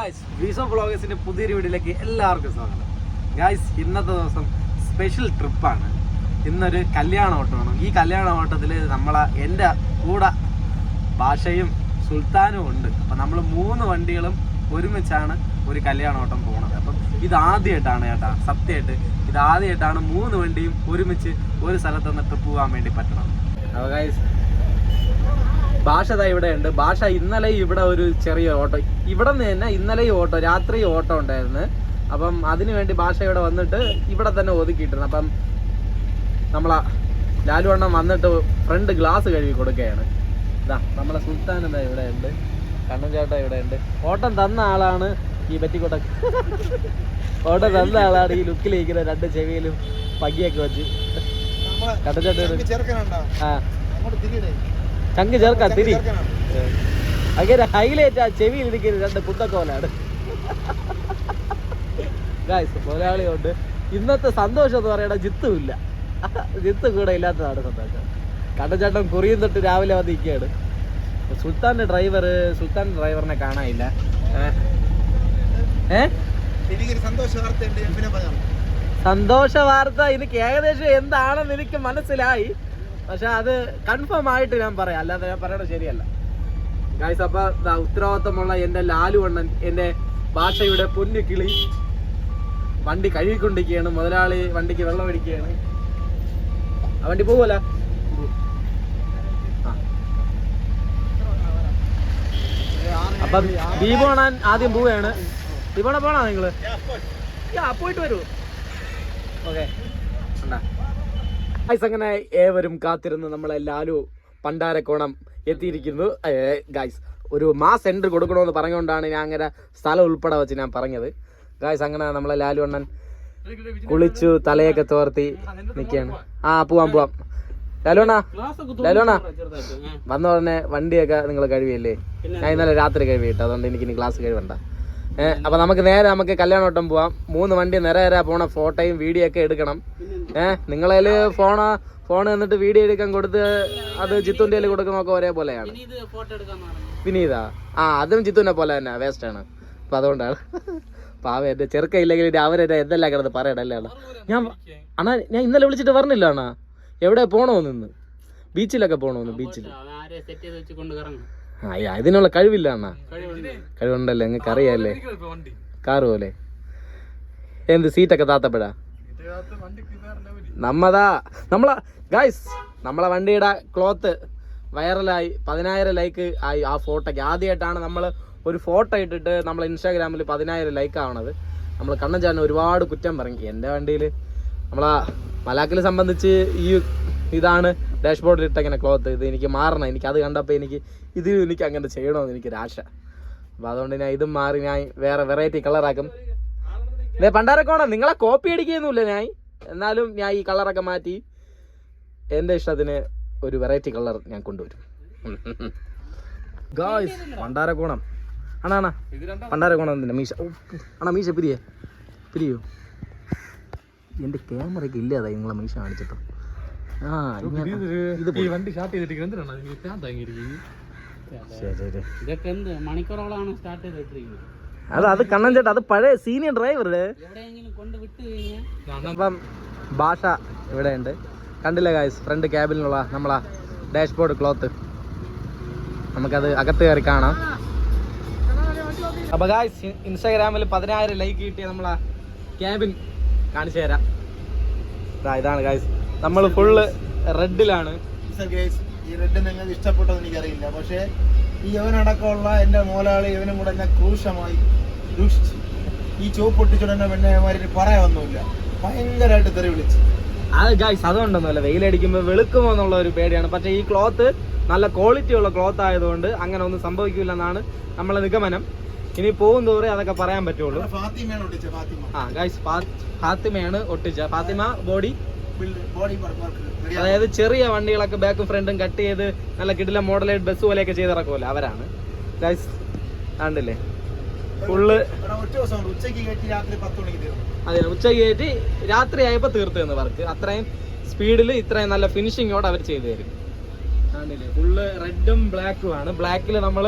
Guys വീസോ വ്ളോഗേഴ്സിന്റെ പുതിയൊരു വീഡിയോയിലേക്ക് എല്ലാവർക്കും സ്വാഗതം. ഗായ്സ് ഇന്നത്തെ ദിവസം സ്പെഷ്യൽ ട്രിപ്പാണ്. ഇന്നൊരു കല്യാണ ഓട്ടമാണ്. ഈ കല്യാണ ഓട്ടത്തിൽ എൻ്റെ കൂടെ ഭാഷയും സുൽത്താനും ഉണ്ട്. അപ്പം നമ്മൾ 3 വണ്ടികളും ഒരുമിച്ചാണ് ഒരു കല്യാണ ഓട്ടം പോണത്. അപ്പം ഇതാദ്യമായിട്ടാണ് ചേട്ടാ, സത്യമായിട്ട് ഇതാദ്യമായിട്ടാണ് 3 വണ്ടിയും ഒരുമിച്ച് ഒരു സ്ഥലത്തുനിന്ന് ട്രിപ്പ് പോകാൻ വേണ്ടി പറ്റണം. അപ്പോൾ ഗായ്സ് ഭാഷ ഇവിടെ ഉണ്ട്. ഭാഷ ഇന്നലെ ഇവിടെ ഒരു ചെറിയ ഓട്ടോ, ഇവിടെ നിന്ന് തന്നെ ഇന്നലെ ഓട്ടോ, രാത്രി ഓട്ടോ ഉണ്ടായിരുന്നു. അപ്പം അതിനു വേണ്ടി ഭാഷ ഇവിടെ വന്നിട്ട് ഇവിടെ തന്നെ ഒതുക്കിയിട്ടുണ്ട്. അപ്പം നമ്മളെ ലാലു അണ്ണൻ വന്നിട്ട് ഫ്രണ്ട് ഗ്ലാസ് കഴുകി കൊടുക്കുകയാണ്. ഇതാ നമ്മളെ സുൽത്താൻ എന്താ ഇവിടെ ഉണ്ട്, കണ്ണൻ ചേട്ടൻ ഇവിടെ ഉണ്ട്. ഓട്ടം തന്ന ആളാണ് ഈ പറ്റിക്കോട്ട, ഓട്ടം തന്ന ആളാണ് ഈ ലുക്കിലിരിക്കുന്ന 2 ചെവിയിലും പകിയൊക്കെ വെച്ച്. കണ്ണൻ ചേട്ടൻ ആ ചങ്ക് ചേർക്കാൻ തിരി അങ്ങനെ ഹൈലൈറ്റ് ആ ചെവിയിൽ ഇരിക്കുന്ന 2 കുന്തക്കോലാണ്. ഗായ്സ് മുതലാളിയുണ്ട്. ഇന്നത്തെ സന്തോഷം എന്ന് പറയണ ജിത്തുമില്ല, ജിത്ത് കൂടെ ഇല്ലാത്തതാണ് സന്തോഷം. കണ്ണച്ചേട്ടൻ കുറിയും തൊട്ട് രാവിലെ വന്ന് നിൽക്കുകയാണ്. സുൽത്താന്റെ ഡ്രൈവറിനെ കാണാനില്ല. സന്തോഷ വാർത്ത എനിക്ക് ഏകദേശം എന്താണെന്ന് എനിക്ക് മനസ്സിലായി, പക്ഷെ അത് കൺഫേം ആയിട്ട് ഞാൻ പറയാം, അല്ലാതെ ഞാൻ പറയണത് ശരിയല്ല. ഗായ്സ് അപ്പൊ ഉത്തരവാദിത്തമുള്ള എൻ്റെ ലാലു അണ്ണൻ, എൻ്റെ ഭാഷയുടെ പൊന്നു കിളി വണ്ടി കഴുകിക്കൊണ്ടിരിക്കുകയാണ്. മുതലാളി വണ്ടിക്ക് വെള്ളം അടിക്കുകയാണ്. ആ വണ്ടി പോവല്ല. അപ്പൊ ദീപോണാൻ ആദ്യം പോവുകയാണ്. ദീപോണ പോണോ നിങ്ങള്? പോയിട്ട് വരൂ. ഓക്കെ അങ്ങനെ ഏവരും കാത്തിരുന്ന് നമ്മളെ ലാലു പണ്ടാരക്കോണം എത്തിയിരിക്കുന്നു. ഗായ്സ് ഒരു മാസ് എൻട്രി കൊടുക്കണമെന്ന് പറഞ്ഞുകൊണ്ടാണ് ഞാൻ അങ്ങനെ സ്ഥലം ഉൾപ്പെടെ വെച്ച് ഞാൻ പറഞ്ഞത്. ഗായ്സ് അങ്ങനെ നമ്മളെ ലാലു അണ്ണൻ കുളിച്ചു തലയൊക്കെ തോർത്തി നിൽക്കുകയാണ്. പോവാം ലാലുണ്ണ വന്ന ഉടനെ വണ്ടിയൊക്കെ നിങ്ങൾ കഴിവിയല്ലേ? ഞാൻ ഇന്നലെ രാത്രി കഴിവിട്ട്, അതുകൊണ്ട് എനിക്ക് ഇനി ക്ലാസ് കഴിവണ്ട. അപ്പൊ നമുക്ക് കല്യാണോട്ടം പോവാം. 3 വണ്ടി നിറയെ പോണ ഫോട്ടോയും വീഡിയോ ഒക്കെ എടുക്കണം. നിങ്ങളതിൽ ഫോൺ എന്നിട്ട് വീഡിയോ എടുക്കാൻ കൊടുത്ത് അത് ജിത്തുന്റെ കയ്യിൽ കൊടുക്കുന്നതൊക്കെ ഒരേപോലെയാണ്. വിനീതാ അതും ജിത്തുവിനെ പോലെ തന്നെ വേസ്റ്റ് ആണ്. അപ്പൊ അതുകൊണ്ടാണ് പാവ എന്റെ ചെറുക്ക ഇല്ലെങ്കിൽ അവരെന്നെ എന്തെല്ലാം കിടന്ന് പറയണല്ലേ. ഞാൻ ഇന്നലെ വിളിച്ചിട്ട് പറഞ്ഞില്ല അണ്ണാ എവിടെ പോണോന്ന്, ബീച്ചിലൊക്കെ പോണോന്ന്. ബീച്ചിൽ ഇതിനുള്ള കഴിവില്ല അണ്ണാ. കഴിവുണ്ടല്ലേ, നിങ്ങൾക്ക് അറിയാല്ലേ. കാറ് പോലെ എന്ത് സീറ്റൊക്കെ താത്തപ്പെടാ നമ്മളെ വണ്ടിയുടെ ക്ലോത്ത് വൈറലായി 10,000 ലൈക്ക് ആയി. ആ ഫോട്ടോയ്ക്ക് ആദ്യമായിട്ടാണ് നമ്മൾ ഒരു ഫോട്ടോ ഇട്ടിട്ട് നമ്മൾ ഇൻസ്റ്റാഗ്രാമിൽ 10,000 ലൈക്ക് ആവണത്. നമ്മൾ കണ്ണൻ ഒരുപാട് കുറ്റം പറഞ്ഞു. എൻ്റെ വണ്ടിയിൽ നമ്മളെ മലാക്കിനെ സംബന്ധിച്ച് ഇതാണ് ഡാഷ്ബോർഡിൽ ഇട്ടങ്ങനെ ക്ലോത്ത്. ഇത് എനിക്ക് മാറണം. എനിക്ക് അത് കണ്ടപ്പോൾ എനിക്ക് അങ്ങനെ ചെയ്യണമെന്ന് എനിക്കൊരാശ. അപ്പോൾ അതുകൊണ്ട് ഞാൻ ഇതും മാറി ഞാൻ വേറെ വെറൈറ്റി കളറാക്കും. ഇതേ പണ്ടാരക്കോണം നിങ്ങളെ കോപ്പി അടിക്കുകയൊന്നുമില്ല ഞാൻ, എന്നാലും ഞാൻ ഈ കളറൊക്കെ മാറ്റി എൻ്റെ ഇഷ്ടത്തിന് ഒരു വെറൈറ്റി കളർ ഞാൻ കൊണ്ടുവരും. ഗായ്സ് പണ്ടാരക്കോണം അണ്ണാ പണ്ടാരക്കോണം മീശ മീശ പിരിയോ എൻ്റെ ക്യാമറയ്ക്ക് ഇല്ലാതായി നിങ്ങളെ മീശ കാണിച്ചിട്ടോ. അത് കണ്ണൻ ചേട്ടാ, അത് പഴയ സീനിയർ ഡ്രൈവറുടെ. അപ്പം ഭാഷ ഇവിടെ ഉണ്ട്, കണ്ടില്ലേ ഗായ്സ്? ഫ്രണ്ട് ക്യാബിനുള്ള നമ്മളാ ഡാഷ്ബോർഡ് ക്ലോത്ത്, നമുക്കത് അകത്ത് കയറി കാണാം. അപ്പൊ ഗായ്സ് ഇൻസ്റ്റാഗ്രാമിൽ 10,000 ലൈക്ക് കിട്ടിയ നമ്മളാ ക്യാബിൻ കാണിച്ചു തരാം. ഇതാണ് ഗായ്സ്, നമ്മൾ ഫുള്ള് റെഡിലാണ്. ഈ റെഡ് നിങ്ങൾക്ക് ഇഷ്ടപ്പെട്ടെന്ന് എനിക്കറിയില്ല, പക്ഷേ ഈ യവനടക്കമുള്ള എൻ്റെ മോലാളി ഇവനും കൂടെ എന്നെ ക്രൂശമായി ദൂഷിച്ച് ഈ ചോപ്പ് പൊട്ടിച്ചുടനെ പിന്നെ പറയാനൊന്നുമില്ല, ഭയങ്കരമായിട്ട് തെറി വിളിച്ച്. അത് ഗായ്സ് അതുകൊണ്ടൊന്നുമല്ല, വെയിലടിക്കുമ്പോൾ വെളുക്കുമോ എന്നുള്ള ഒരു പേടിയാണ്. പക്ഷേ ഈ ക്ലോത്ത് നല്ല ക്വാളിറ്റി ഉള്ള ക്ലോത്ത് ആയതുകൊണ്ട് അങ്ങനെ ഒന്നും സംഭവിക്കില്ല എന്നാണ് നമ്മളെ നിഗമനം. ഇനി പോകും തോറും അതൊക്കെ പറയാൻ പറ്റുള്ളൂ. ഗായ്സ് ഫാത്തിമയാണ് ഒട്ടിച്ച. ഫാത്തിമ ബോഡി അതായത് ചെറിയ വണ്ടികളൊക്കെ ബാക്കും ഫ്രണ്ടും കട്ട് ചെയ്ത് നല്ല കിടില മോഡലേറ്റ് ബസ് പോലെയൊക്കെ ചെയ്തിറക്കുമല്ലോ, അവരാണ്. ഗായ്സ് കണ്ടില്ലേ ഫുള്ള് അതെ, ഉച്ചയ്ക്ക് കയറ്റി രാത്രി ആയപ്പോൾ തീർത്ത് തന്നു വർക്ക്. അത്രയും സ്പീഡിൽ ഇത്രയും നല്ല ഫിനിഷിങ്ങോടെ അവർ ചെയ്തു തരും. കണ്ടില്ലേ ഫുള്ള് റെഡും ബ്ലാക്കും ആണ്. ബ്ലാക്കിൽ നമ്മൾ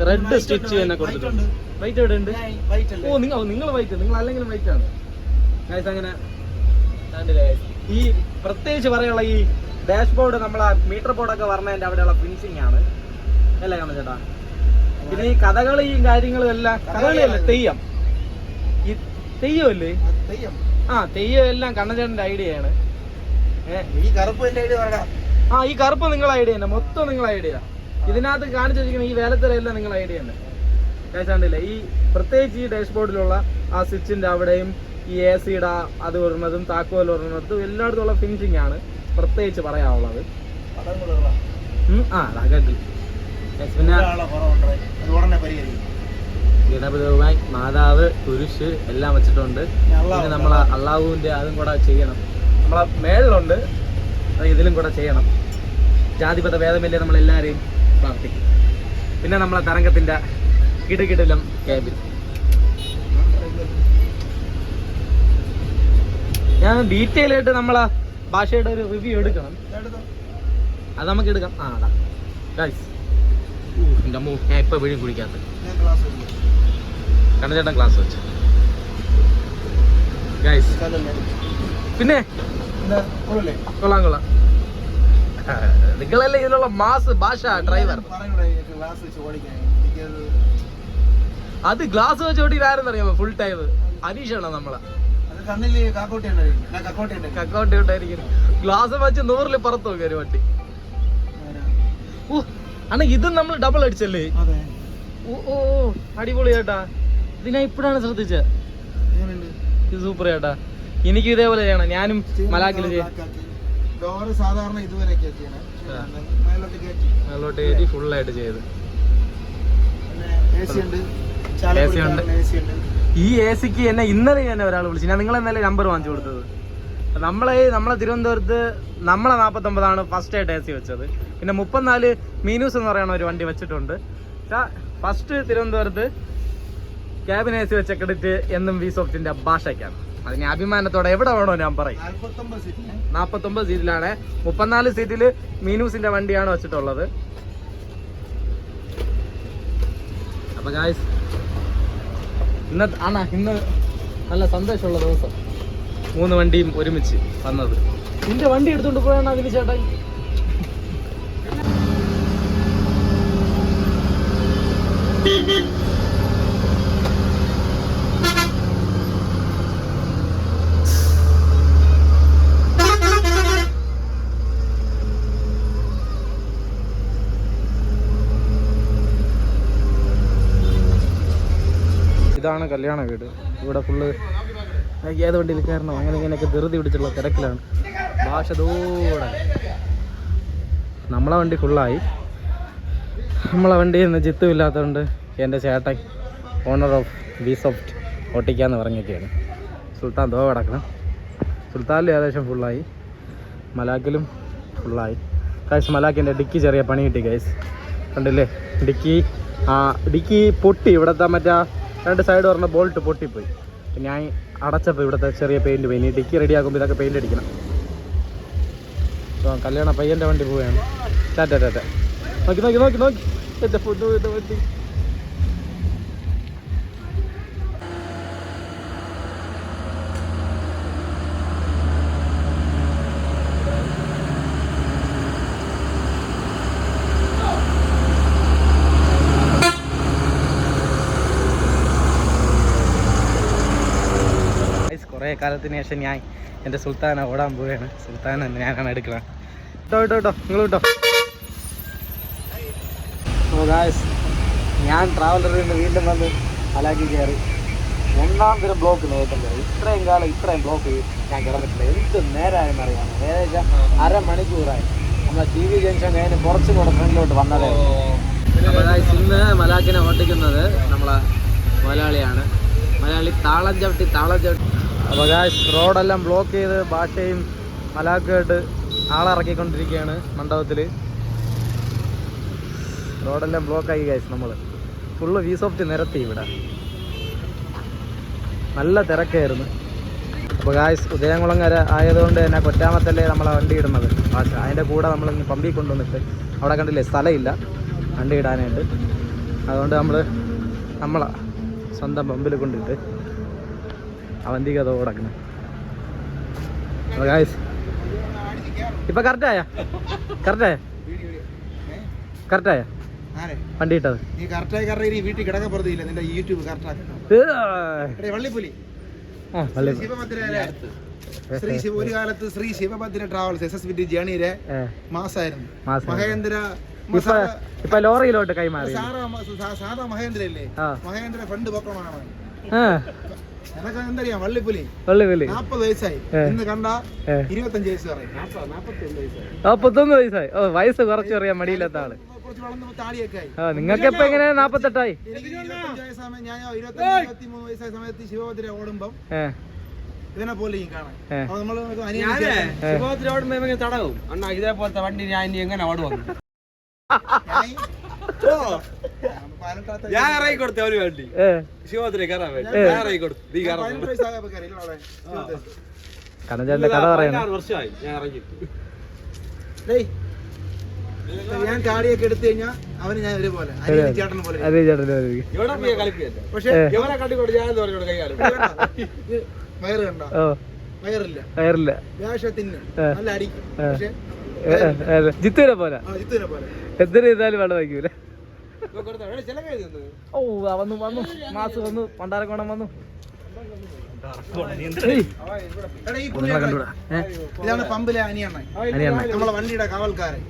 റെഡ് സ്റ്റിച്ച് തന്നെ കൊടുത്തിട്ടുണ്ട്. വൈറ്റ് എവിടെ ഉണ്ട്? വൈറ്റ് അല്ലേ? ഓ നിങ്ങൾ വൈറ്റ്, നിങ്ങൾ അല്ലെങ്കിലും വൈറ്റ് ആണ് ഗൈസ്. അങ്ങനെ ഈ പ്രത്യേകിച്ച് പറയാനുള്ള ഈ ഡാഷ്ബോർഡ് നമ്മളെ മീറ്റർ ബോർഡൊക്കെ പറഞ്ഞതിന്റെ അവിടെയുള്ള ഫിനിഷിംഗ് ആണ് അല്ലേ കാണുന്നത് ചേട്ടാ. പിന്നെ ഈ കഥകളിയും കാര്യങ്ങളും എല്ലാം, കഥകളിയല്ല തെയ്യം, ഈ തെയ്യമല്ലേ? തെയ്യം എല്ലാം കണ്ണചേട്ടന്റെ ഐഡിയ ആണ്. ഈ കറുപ്പ് എന്റെ ഐഡിയ പറയടാ. ഈ കറുപ്പ് നിങ്ങളെ ഐഡിയ തന്നെ, മൊത്തം നിങ്ങളെ ഐഡിയ. ഇതിനകത്ത് കാണിച്ചു വെച്ചിരിക്കുന്ന ഈ വേലത്തരയെല്ലാം നിങ്ങളെ ഐഡിയ തന്നെ കഴിച്ചാണ്ടില്ല. ഈ പ്രത്യേകിച്ച് ഈ ഡാഷ്ബോർഡിലുള്ള ആ സ്വിച്ചിന്റെ അവിടെയും ഈ AC യുടെ അത് വരുന്നതും താക്കോൽ വരുന്നതും എല്ലായിടത്തും ഉള്ള ഫിനിഷിംഗ് ആണ് പ്രത്യേകിച്ച് പറയാനുള്ളത്. പിന്നെ ഗണപതി, മാതാവ്, കുരിശ് എല്ലാം വെച്ചിട്ടുണ്ട്. പിന്നെ നമ്മളെ അള്ളാഹുവിന്റെ അതും കൂടെ ചെയ്യണം. നമ്മളെ മേളിലുണ്ട്, ഇതിലും കൂടെ ചെയ്യണം. ജാതിപത ഭേദമില്ലേ നമ്മളെല്ലാവരെയും പ്രാർത്ഥിക്കും. പിന്നെ നമ്മളെ തരംഗത്തിന്റെ കിടുകിടിലം ക്യാബിൻ. ഞാൻ ഡീറ്റെയിൽ ആയിട്ട് നമ്മളെ ഭാഷയുടെ ഒരു റിവ്യൂ എടുക്കണം, അത് നമുക്ക് എടുക്കാം. എൻ്റെ അമ്മ ഞാൻ ഇപ്പൊ വീഴും കുടിക്കാത്ത കണ്ണചേട്ടൻ ക്ലാസ് വെച്ചു ഗൈസ്. പിന്നെ കൊള്ളാം. നിങ്ങളല്ലേ ഇതിലുള്ള മാസ് ഭാഷ ഡ്രൈവർ. അത് ഗ്ലാസ് വെച്ച് ഓടിയിട്ട് അറിയാമോ? ഫുൾ ടൈം അനീഷാണോ നമ്മളെ കക്കൗട്ടി ഉണ്ടായിരിക്കും. ഗ്ലാസ് വെച്ച് 100-ൽ പുറത്തു നോക്കി ഒരു വണ്ടി. അണ്ണ ഇതും നമ്മൾ ഡബിൾ അടിച്ചല്ലേ? ഓ അടിപൊളി ചേട്ടാ. ഇത് ഞാൻ ഇപ്പോഴാണ് ശ്രദ്ധിച്ചത്. ഇത് സൂപ്പർ ചേട്ടാ. എനിക്ക് ഇതേപോലെ ചെയ്യണം. ഞാനും മലാക്കിൽ സാധാരണ മേലോട്ട് കയറ്റി ഫുള്ളായിട്ട് ചെയ്ത്. AC ഉണ്ട്. ഈ AC-ക്ക് എന്നെ ഇന്നലെ തന്നെ ഒരാൾ വിളിച്ചു. ഞാൻ നിങ്ങളെ ഇന്നലെ നമ്പർ വാങ്ങിച്ചു കൊടുത്തത്. നമ്മളെ തിരുവനന്തപുരത്ത് നമ്മളെ 49 ഫസ്റ്റ് ആയിട്ട് AC വെച്ചത്. പിന്നെ 34 മീനൂസ് എന്ന് പറയുന്ന ഒരു വണ്ടി വെച്ചിട്ടുണ്ട്. ഫസ്റ്റ് തിരുവനന്തപുരത്ത് ക്യാബിൻ AC വെച്ച ക്രെഡിറ്റ് എന്നും വിസോഫ്റ്റിന്റെ ഭാഷയ്ക്കാണ്. അതിന് അഭിമാനത്തോടെ എവിടെ വേണോ ഞാൻ പറയും. 49 സീറ്റിലാണ്. 34 സീറ്റില് മീനൂസിന്റെ വണ്ടിയാണ് വെച്ചിട്ടുള്ളത്. അപ്പൊ ഗായ്സ് ഇന്ന് നല്ല സന്തോഷമുള്ള ദിവസം. 3 വണ്ടിയും ഒരുമിച്ച് വന്നത്. നിന്റെ വണ്ടി എടുത്തോണ്ട് പോയാണ് അതിന് ചേട്ടാ. ഇതാണ് കല്യാണ വീട്. ഇവിടെ ഫുള്ള് ഏത് വണ്ടിയിൽ കയറണം അങ്ങനെ ഇങ്ങനെയൊക്കെ ധൃതി പിടിച്ചുള്ള തിരക്കിലാണ്. ഭാഷ ദൂടെ നമ്മളെ വണ്ടി ഫുള്ളായി. നമ്മളെ വണ്ടിയിൽ നിന്ന് ജിത്തും ഇല്ലാത്തതുകൊണ്ട് എൻ്റെ ചേട്ടൻ ഓണർ ഓഫ് വിസോഫ്റ്റ് ഓട്ടിക്കാന്ന് പറഞ്ഞൊക്കെയാണ്. സുൽത്താൻ ദോ കിടക്കണം. സുൽത്താനിലും ഏകദേശം ഫുള്ളായി, മലാക്കിലും ഫുള്ളായി. ഗൈസ് മലാക്കിൻ്റെ ഡിക്കി ചെറിയ പണി കിട്ടി ഗൈസ്. കണ്ടില്ലേ ഡിക്കി പൊട്ടി. ഇവിടുത്തെ മറ്റേ 2 സൈഡ് പറഞ്ഞ ബോൾട്ട് പൊട്ടിപ്പോയി. ഞാൻ അടച്ചപ്പോൾ ഇവിടുത്തെ ചെറിയ പെയിൻറ്റ് പോയി. ഇനി ഡിക്കി റെഡി ആക്കുമ്പോൾ ഇതൊക്കെ പെയിൻറ്റ് അടിക്കണം. കല്യാണ പയ്യൻ്റെ വണ്ടി പോവുകയാണ്. ടാറ്റ നോക്കി എൻ്റെ ഫുഡ് വണ്ടി. കുറേ കാലത്തിന് ശേഷം ഞാൻ എൻ്റെ സുൽത്താനെ ഓടാൻ പോവുകയാണ്. സുൽത്താനെ ഞാനാണ് എടുക്കണം. കേട്ടോ നിങ്ങൾ കേട്ടോ. ഞാൻ ട്രാവലറിൽ നിന്ന് വീണ്ടും വന്ന് മലാക്കി കയറി. 2ാം തരം ബ്ലോക്ക് നേരിട്ടും കയറി. ഇത്രയും കാലം ഇത്രയും ബ്ലോക്ക് ഞാൻ കിടന്നിട്ടില്ല. എന്ത് നേരമായെന്ന് അറിയാമോ? ഏകദേശം അരമണിക്കൂറായി. നമ്മളെ TV ജംഗ്ഷൻ കഴിഞ്ഞ് കുറച്ചും കൂടെ ഫ്രണ്ടിലോട്ട് വന്നതേ. ഇന്ന് മലാക്കിനെ ഓട്ടിക്കുന്നത് നമ്മളെ മലയാളിയാണ്. മലയാളി താളം ചവിട്ടി. അപ്പോൾ റോഡെല്ലാം ബ്ലോക്ക് ചെയ്ത് ഭാഷയും മലാക്കായിട്ട് ആളിറക്കിക്കൊണ്ടിരിക്കുകയാണ് മണ്ഡപത്തിൽ. റോഡെല്ലാം ബ്ലോക്കായി ഗൈസ്. നമ്മൾ ഫുള്ള് വിസോഫ്റ്റ് നിരത്തി. ഇവിടെ നല്ല തിരക്കായിരുന്നു. അപ്പോൾ ഗായ്സ് ഉദയംകുളങ്ങര ആയതുകൊണ്ട് തന്നെ കൊറ്റാമത്തല്ലേ നമ്മളെ വണ്ടി ഇടുന്നത് ഭാഷ. അതിൻ്റെ കൂടെ നമ്മൾ പമ്പിൽ കൊണ്ടുവന്നിട്ട് അവിടെ കണ്ടില്ലേ സ്ഥലമില്ല വണ്ടി ഇടാനായിട്ട്. അതുകൊണ്ട് നമ്മളെ സ്വന്തം പമ്പിൽ കൊണ്ടിട്ട് അവന്തിക്ക് അതോ കിടക്കുന്നു. ഇപ്പൊ കറക്റ്റായ വണ്ടി ഇട്ടത് നീ കറക്റ്റായി കാരണം ഈ വീട്ടിൽ കിടക്കാൻ പുറത്തില്ല നിന്റെ യൂട്യൂബ് കറക്റ്റാക്കണം. വള്ളിപ്പുലി ഒരു കാലത്ത് ശ്രീ ശിവഭദ്ര ട്രാവൽസ് SS വിറ്റ് ജേണിയിലെ മാസായിരുന്നു. മഹേന്ദ്ര ഇപ്പൊ ലോറിയിലോട്ട് കൈമാറി. സാധാ മഹേന്ദ്ര അല്ലേ? മഹേന്ദ്ര ഫണ്ട് പൊക്കമാണ്. എനക്ക് എന്തറിയാം വള്ളിപ്പുലി 40 വയസ്സായി. ഇന്ന് കണ്ട 25 വയസ്സ് പറയും. 41 വയസ്സായി. ഓ വയസ്സ് കുറച്ച് അറിയാൻ മടിയില്ലാത്ത ആള്. നിങ്ങൾക്ക് ഇപ്പൊ എങ്ങനെ 48ആയി? ഞാൻ 23 വയസ്സായ സമയത്ത് ശിവഭദ്ര ഓടുമ്പം ഇതിനെ പോലെ കാണാൻ ശിവഭദ്ര ഓടുമ്പോ തടവും അണ്ണാ ഇതേപോലത്തെ വണ്ടി ഞാൻ എങ്ങനെ ഓടുവാ? ഞാൻ ഇറങ്ങി കൊടുത്തു അവന് വേണ്ടി ശിവഭദ്ര കയറാൻ വേണ്ടി ഞാൻ ഇറങ്ങി കൊടുത്തു. വർഷമായി ഞാൻ ഇറങ്ങി. ഞാൻ ചാടിയൊക്കെ എടുത്തു കഴിഞ്ഞാൽ അവന് ഞാൻ ഒരുപോലെ ചേട്ടനെ പോലെ ഇവിടെ കളിക്കുകയല്ല. പക്ഷെ ഇവരെ കണ്ടിക്കൊണ്ട് ഞാൻ പറഞ്ഞോട് കൈകാലം വയറ് കണ്ട വയറില്ല വേഷത്തിന് നല്ല അടിക്കും. പക്ഷെ ജിത്തുവിനെ പോലെ എത്ര ചെയ്താലും വെള്ളം വയ്ക്കൂല. ഓ വന്നു മാസ് വന്നു പണ്ടാരക്കോണം വന്നു. ഇതാണ് പമ്പിലെ അനിയണ്ണ നമ്മളെ വണ്ടിയുടെ കാവൽക്കാരൻ.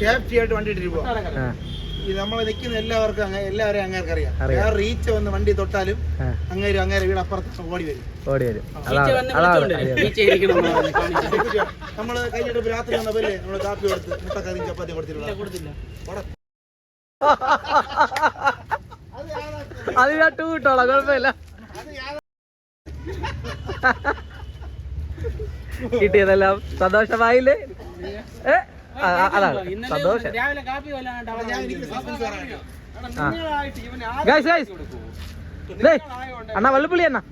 സേഫ്റ്റി ആയിട്ട് വണ്ടി ഇട്ടിട്ട് പോവാം. നമ്മളെ നിൽക്കുന്ന എല്ലാവർക്കും എല്ലാവരെയും അങ്ങേർക്ക് അറിയാം. റീച്ച് വന്ന് വണ്ടി തൊട്ടാലും അങ്ങേര് വീട് അപ്പുറത്ത് ഓടി വരും. നമ്മള് കഴിഞ്ഞിട്ട് രാത്രി വന്നപ്പോലെ നമ്മള് കാപ്പി കൊടുത്ത് മുട്ടക്കറിയും ചപ്പാത്തി കൊടുത്തില്ല. അത് ഞാൻ ടൂ കിട്ടോളാം, കുഴപ്പമില്ല. കിട്ടിയതെല്ലാം സന്തോഷമായില്ലേ? അതാണ് സന്തോഷം. അണ്ണാ വള്ളിപ്പുള്ളി അണ്ണാ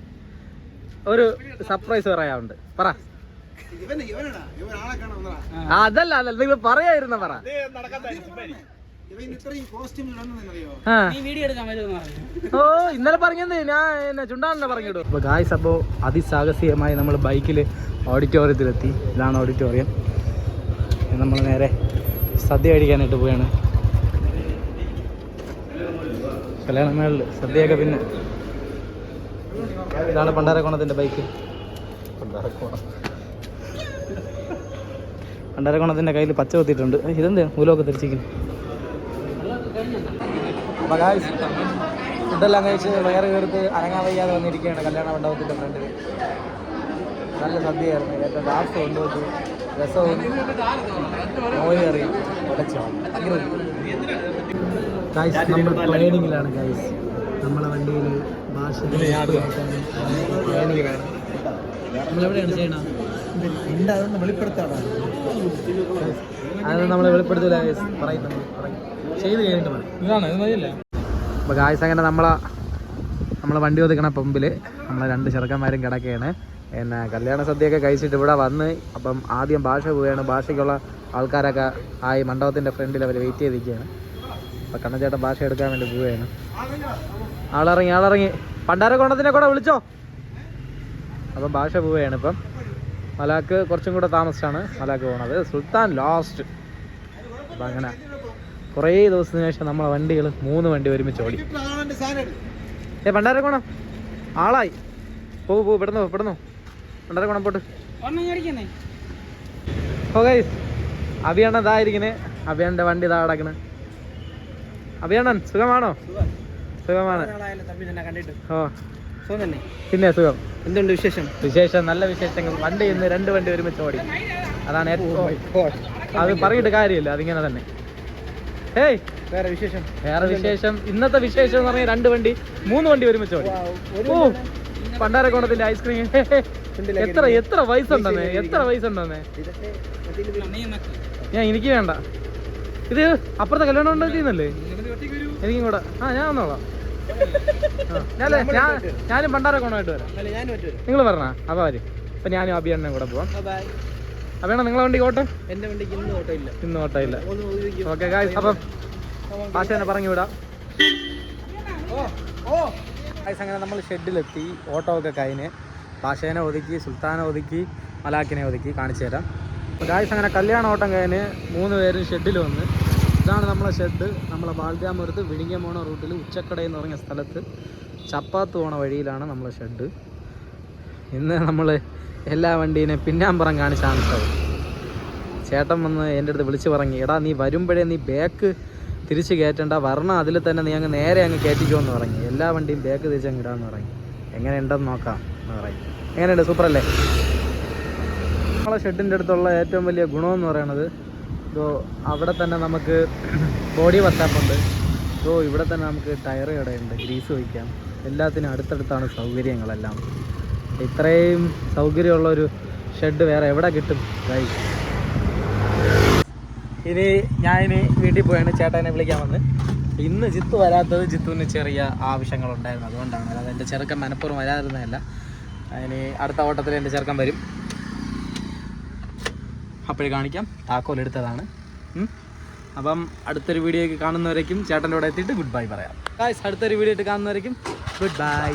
ഒരു സർപ്രൈസ് പറയാറുണ്ട്. പറ. അതല്ല നിങ്ങൾ പറയായിരുന്ന പറ. ഓ ഇന്നലെ പറഞ്ഞത് ഞാൻ ചുണ്ടാണെന്നെ പറഞ്ഞിടും. അപ്പൊ ഗായ്സ്, അപ്പോൾ അതിസാഹസികമായി നമ്മൾ ബൈക്കിൽ ഓഡിറ്റോറിയത്തിലെത്തി. ഇതാണ് ഓഡിറ്റോറിയം. നമ്മൾ നേരെ സദ്യ കഴിക്കാനായിട്ട് പോവുകയാണ്. കല്യാണമേളിൽ സദ്യയൊക്കെ. പിന്നെ ഇതാണ് പണ്ടാരക്കോണത്തിൻ്റെ ബൈക്ക്. പണ്ടാരക്കോണത്തിൻ്റെ കയ്യിൽ പച്ച കുത്തിയിട്ടുണ്ട്. ഇതെന്ത് മൂലമൊക്കെ തിരിച്ചിരിക്കുന്നു. അപ്പോൾ ഗായ്സ്, ഫുഡെല്ലാം കഴിച്ച് വയറ് കയറുത്ത് അനങ്ങാൻ വയ്യാതെ വന്നിരിക്കുകയാണ് കല്യാണ മണ്ഡപത്തിൻ്റെ ഫ്രണ്ടിൽ. നല്ല സദ്യയായിരുന്നു. ഏറ്റവും ലാസ്റ്റ് കൊണ്ടുപോയി രസവും മോര് കറിയും ഉടച്ചോ. ഗായ്സ്, നമ്മൾ പ്ലാനിങ്ങിലാണ് ഗായ്സ്. നമ്മളെ വണ്ടിയിൽ ഭാഷ പ്ലാനിങ്ങിലാണ്. നമ്മളെവിടെയാണ് ചെയ്യണം? അതൊന്ന് വെളിപ്പെടുത്താണോ? അത് നമ്മൾ വെളിപ്പെടുത്തില്ല ഗായ്സ്. പറയും ചെയ്ത് കഴിഞ്ഞിട്ട് പറയും. ഇതാണ് ഇത് മതിയല്ലേ? അപ്പോൾ ഗായ്സ്, അങ്ങനെ നമ്മളെ വണ്ടി ഒതുക്കണ പമ്പിൽ നമ്മളെ 2 ചെറുക്കന്മാരും കിടക്കുകയാണ്. പിന്നെ കല്യാണ സദ്യയൊക്കെ കഴിച്ചിട്ട് ഇവിടെ വന്ന് അപ്പം ആദ്യം ഭാഷ പോവുകയാണ്. ഭാഷയ്ക്കുള്ള ആൾക്കാരൊക്കെ ആയി മണ്ഡപത്തിൻ്റെ ഫ്രണ്ടിൽ അവർ വെയിറ്റ് ചെയ്തിരിക്കുകയാണ്. അപ്പം കണ്ണച്ചേട്ടൻ ഭാഷ എടുക്കാൻ വേണ്ടി പോവുകയാണ്. ആളിറങ്ങി പണ്ടാരക്കോണത്തിനെ കൂടെ വിളിച്ചോ. അപ്പം ഭാഷ പോവുകയാണ്. ഇപ്പം മലാക്ക് കുറച്ചും കൂടെ താമസിച്ചാണ് മലാക്ക് പോകുന്നത്. സുൽത്താൻ ലാസ്റ്റ്. അപ്പം അങ്ങനെ കുറേ ദിവസത്തിന് ശേഷം നമ്മളെ വണ്ടികൾ 3 വണ്ടി ഒരുമിച്ച് ഓടി. പണ്ടാരക്കോണം ആളായി. പോ പെടുന്നോ പണ്ടാരക്കോണം പോട്ട്. ഓ ഗൈസ്, അഭിയണ്ണൻ ഇതായിരിക്കണേ. അഭിയണ്ണൻ്റെ വണ്ടി ഇതാ കിടക്കണേ. അഭിയണ്ണൻ സുഖമാണോ? സുഖമാണ്. ഓ പിന്നെ സുഖം. എന്തുണ്ട് വിശേഷം? നല്ല വിശേഷങ്ങൾ. വണ്ടി ഇന്ന് 2 വണ്ടി ഒരുമിച്ച് ഓടി. അതാണ് ഏറ്റവും. അത് പറഞ്ഞിട്ട് കാര്യമില്ല, അതിങ്ങനെ തന്നെ. ഏയ് വേറെ വിശേഷം ഇന്നത്തെ വിശേഷം എന്ന് പറഞ്ഞാൽ 2 വണ്ടി 3 വണ്ടി ഒരുമിച്ച് ഓടി. ഓ പണ്ടാരക്കോണത്തിന്റെ ഐസ്ക്രീം. എത്ര വയസ്സുണ്ടെന്നേ? ഞാൻ എനിക്ക് വേണ്ട. ഇത് അപ്പുറത്തെ കല്യാണം ഉണ്ടായിരുന്നല്ലേ? എനിക്കും കൂടെ. ഞാൻ വന്നോളാം. ഞാനും പണ്ടാരക്കോണമായിട്ട് വരാം. നിങ്ങൾ പറഞ്ഞ അപ്പൊ വരും. അപ്പൊ ഞാനും അഭിയണ്ണനും കൂടെ പോവാം. അഭിയണ്ണ നിങ്ങളെ വണ്ടി ഓട്ടോ? എന്റെ വണ്ടിക്ക് ഇന്ന് ഓട്ടോ ഇല്ല. ഓക്കെ ഗായ്സ്, അപ്പം ഭാഷ തന്നെ പറഞ്ഞു വിടാം. അങ്ങനെ നമ്മൾ ഷെഡിലെത്തി. ഓട്ടോ ഒക്കെ കഴിഞ്ഞ് ഭാഷേനെ ഒതുക്കി, സുൽത്താനെ ഒതുക്കി, മലാക്കിനെ ഒതുക്കി കാണിച്ചു തരാം. ഗായ്സ് അങ്ങനെ കല്യാണ ഓട്ടം കഴിഞ്ഞ് 3 പേരും ഷെഡിൽ വന്ന്. ഇതാണ് നമ്മളെ ഷെഡ്. നമ്മളെ ബാൽദ്യാമൂരത്ത് വിഴിഞ്ഞം പോണ റൂട്ടിൽ ഉച്ചക്കട എന്ന് പറഞ്ഞ സ്ഥലത്ത് ചപ്പാത്ത് പോണ വഴിയിലാണ് നമ്മളെ ഷെഡ്. ഇന്ന് നമ്മൾ എല്ലാ വണ്ടീനെ പിന്നാമ്പുറം കാണിച്ചാണ് ഷോ. ചേട്ടൻ വന്ന് എൻ്റെ അടുത്ത് വിളിച്ച് പറഞ്ഞു, എടാ നീ വരുമ്പോഴേ നീ ബാക്ക് തിരിച്ച് കയറ്റണ്ട, വരണം അതിൽ തന്നെ നീ അങ്ങ് നേരെ അങ്ങ് കയറ്റിക്കോ എന്ന് പറഞ്ഞു. എല്ലാ വണ്ടിയും ബാക്ക് തിരിച്ചങ്ങ് ഇടാമെന്ന് പറഞ്ഞു. എങ്ങനെയുണ്ടെന്ന് നോക്കാം എന്ന് പറയും. എങ്ങനെയുണ്ട്? സൂപ്പറല്ലേ? നമ്മളെ ഷെഡിൻ്റെ അടുത്തുള്ള ഏറ്റവും വലിയ ഗുണമെന്ന് പറയണത് അവിടെ തന്നെ നമുക്ക് ബോഡി വർക്ക്ഷോപ്പുണ്ട്. ഇവിടെ തന്നെ നമുക്ക് ടയർ കടയുണ്ട്, ഗ്രീസ് വയ്ക്കാം. എല്ലാത്തിനും അടുത്തടുത്താണ് സൗകര്യങ്ങളെല്ലാം. ഇത്രയും സൗകര്യമുള്ളൊരു ഷെഡ് വേറെ എവിടെ കിട്ടും ഗൈസ്? ഇനി ഞാനിനി വീട്ടിൽ പോയാണ് ചേട്ടനെ വിളിക്കാൻ വന്ന്. ഇന്ന് ജിത്തു വരാത്തത് ജിത്തുവിന് ചെറിയ ആവശ്യങ്ങളുണ്ടായിരുന്നു, അതുകൊണ്ടാണ്. അല്ലാതെ എൻ്റെ ചെറുക്കൻ മനഃപൂർവ്വം വരാതിരുന്നതല്ല. അതിന് അടുത്ത ഓട്ടത്തിൽ എൻ്റെ ചെറുക്കൻ വരും, അപ്പോഴേ കാണിക്കാം. താക്കോലെടുത്തതാണ്. അപ്പം അടുത്തൊരു വീഡിയോയ്ക്ക് കാണുന്നവരേക്കും ചേട്ടൻ്റെ കൂടെ എത്തിയിട്ട് ഗുഡ് ബൈ പറയാം. ഗായ്സ് അടുത്തൊരു വീഡിയോ ആയിട്ട് കാണുന്നവരേക്കും ഗുഡ് ബൈ.